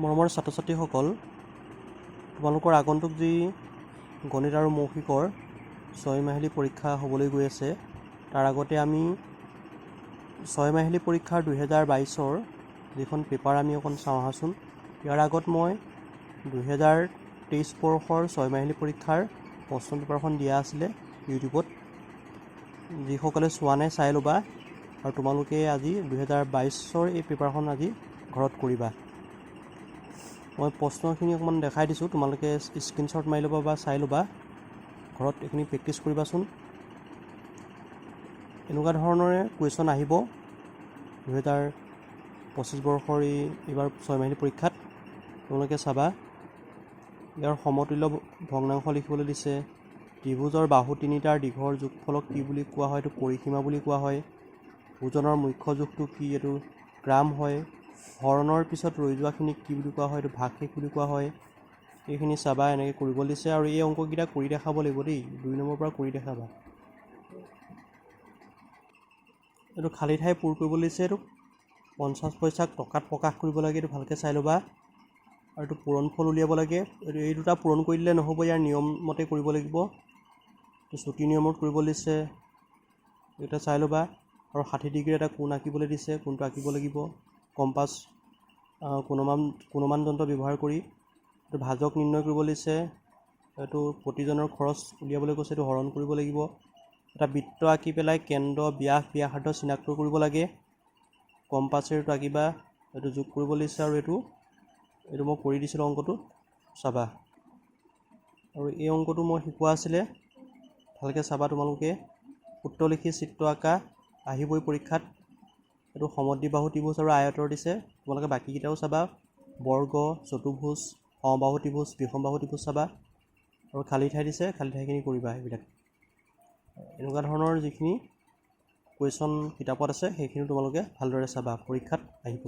মৰমৰ ছাত্ৰ ছাত্ৰীসকল, তোমালোকৰ আগন্তুক যি গণিত আৰু মৌখিকৰ 6 মাহিলী পৰীক্ষা হ'বলৈ গৈ আছে, তাৰ আগতে আমি 6 মাহিলী পৰীক্ষাৰ 2022ৰ যিখন পেপাৰ আমি অকণ চাওঁ আহাচোন। ইয়াৰ আগত মই 2023 বৰ্ষৰ 6 মাহিলী পৰীক্ষাৰ প্ৰশ্ন পেপাৰখন দিয়া আছিলে ইউটিউবত। যিসকলে চোৱা নাই চাই ল'বা, আৰু তোমালোকে আজি 2022ৰ এই পেপাৰখন আজি ঘৰত কৰিবা। মই প্ৰশ্নখিনি অকণমান দেখাই দিছোঁ, তোমালোকে স্ক্ৰীনশ্বট মাৰি ল'বা বা চাই ল'বা, ঘৰত এইখিনি প্ৰেক্টিছ কৰিবাচোন। এনেকুৱা ধৰণৰে কুৱেশ্যন আহিব 2025 বৰ্ষৰ এইবাৰ 6 মাহিলী পৰীক্ষাত। তোমালোকে চাবা, ইয়াৰ সমতুল্য ভগ্নাংশ লিখিবলৈ দিছে। ত্ৰিভুজৰ বাহু তিনিটাৰ দীঘৰ যোগফলক কি বুলি কোৱা হয়? এইটো পৰিসীমা বুলি কোৱা হয়। ওজনৰ মুখ্য জোখটো কি? এইটো গ্ৰাম হয়। হৰণৰ পিছত ৰৈ যোৱাখিনিক কি বুলি কোৱা হয়? এইটো ভাগশেষ বুলি কোৱা হয়। এইখিনি চাবা, এনেকৈ কৰিব দিছে, আৰু এই অংককেইটা কৰি দেখাব লাগিব দেই, 2 নম্বৰৰ পৰা কৰি দেখাবা। এইটো খালী ঠাই পূৰ কৰিব দিছে, এইটো 50 পইচাক টকাত প্ৰকাশ কৰিব লাগে, এইটো ভালকৈ চাই ল'বা। আৰু এইটো পূৰণফল উলিয়াব লাগে। এই দুটা পূৰণ কৰি দিলে নহ'ব, ইয়াৰ নিয়ম মতে কৰিব লাগিব। এইটো চুটি নিয়মত কৰিব দিছে, এইটো চাই ল'বা। আৰু 60 ডিগ্ৰী এটা কোণ আঁকিবলৈ দিছে, কোণটো আঁকিব লাগিব। কম্পাছ কোণমান যন্ত্ৰ ব্যৱহাৰ কৰি এইটো ভাজক নিৰ্ণয় কৰিব দিছে। এইটো প্ৰতিজনৰ খৰচ উলিয়াবলৈ কৈছে, এইটো হৰণ কৰিব লাগিব। এটা বৃত্ত আঁকি পেলাই কেন্দ্ৰ, ব্যাস, ব্যাসাৰ্ধ চিনাক্ত কৰিব লাগে। কম্পাছেৰে এইটো আঁকিবা, এইটো যোগ কৰিব দিছে, আৰু এইটো মই কৰি দিছিলোঁ অংকটো, চাবা। আৰু এই অংকটো মই শিকোৱা আছিলে, ভালকৈ চাবা তোমালোকে। সূত্ৰ লিখি চিত্ৰ আঁকা আহিবই পৰীক্ষাত। এইটো সমদ্বিবাহু ত্ৰিভুজ আৰু আয়তৰ দিছে, তোমালোকে বাকীকেইটাও চাবা। বৰ্গ, চতুৰ্ভুজ, সমবাহু ত্ৰিভুজ, বিষমবাহু ত্ৰিভুজ চাবা। আৰু খালী ঠাই দিছে, খালী ঠাইখিনি কৰিবা। এইবিলাক এনেকুৱা ধৰণৰ যিখিনি কুৱেশ্যন কিতাপত আছে, সেইখিনি তোমালোকে ভালদৰে চাবা, পৰীক্ষাত আহিব।